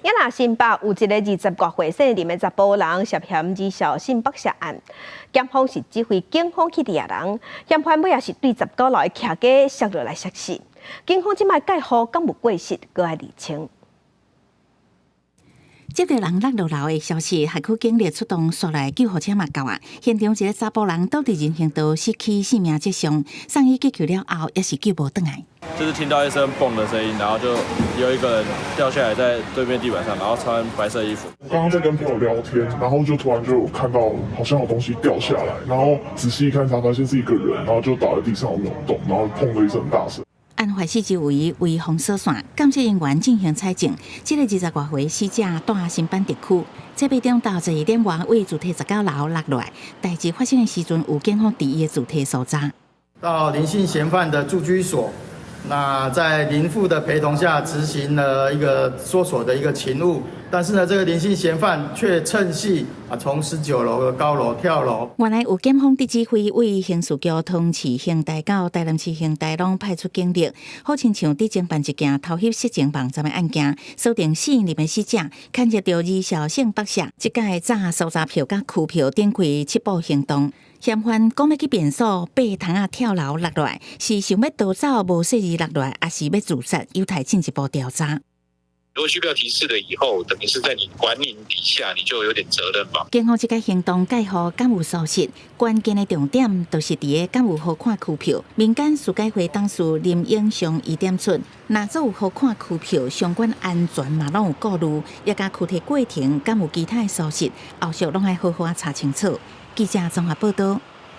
也那新北有一个20多岁姓林的查甫人涉嫌以小性剥削案，检方是指挥警方去抓人，嫌犯尾也是对19楼的徛家摔落来摔死。警方即摆介护敢有过失，搁爱厘清。 接到人落楼的消息，海区警力出动刷来救护车嘛到啊！现场一个查甫人倒伫人行道失去性命迹象，送医急救了后，也是救无倒来。就是听到一声蹦的声音，然后就有一个人掉下来在对面地板上，然后穿白色衣服。刚刚在跟朋友聊天，然后就突然就有看到好像有东西掉下来，然后仔细一看才发现是一个人，然后就倒在地上有扭动，然后砰的一声很大声。 案发四周围为封锁线，监察人员进行采证。这个20多岁死者住新板地区，这8点到12点外为主体19楼落落来。代志发生的时阵，有警方伫伊的主体所在。到林姓嫌犯的住居所，那在林父的陪同下执行了一个搜索的一个勤务，但是呢，这个林姓嫌犯却趁隙从19楼的高楼跳楼。原来有检方伫指挥为刑事局通市刑大到台南市刑大拢派出警力，好亲像伫侦办一件偷袭色情网站的案件，锁定4人的死者，牵涉到以小性剥削，即届诈收查票甲区票展开7步行动。 嫌犯讲要去便所爬窗仔跳楼落来，是想要逃走无适宜落来，还是要自杀？有待进一步调查。如果需要提示了以后，等于是在你管理底下，你就有点责任吧。警方这个行动介乎敢有疏失，关键的重点就是伫个敢有好看区票。民间事改会当事林英雄伊点出，若做有好看区票，相关安全嘛拢有顾虑，也甲具体过程敢有其他的疏失，后续拢爱好好查清楚。记者综合报道。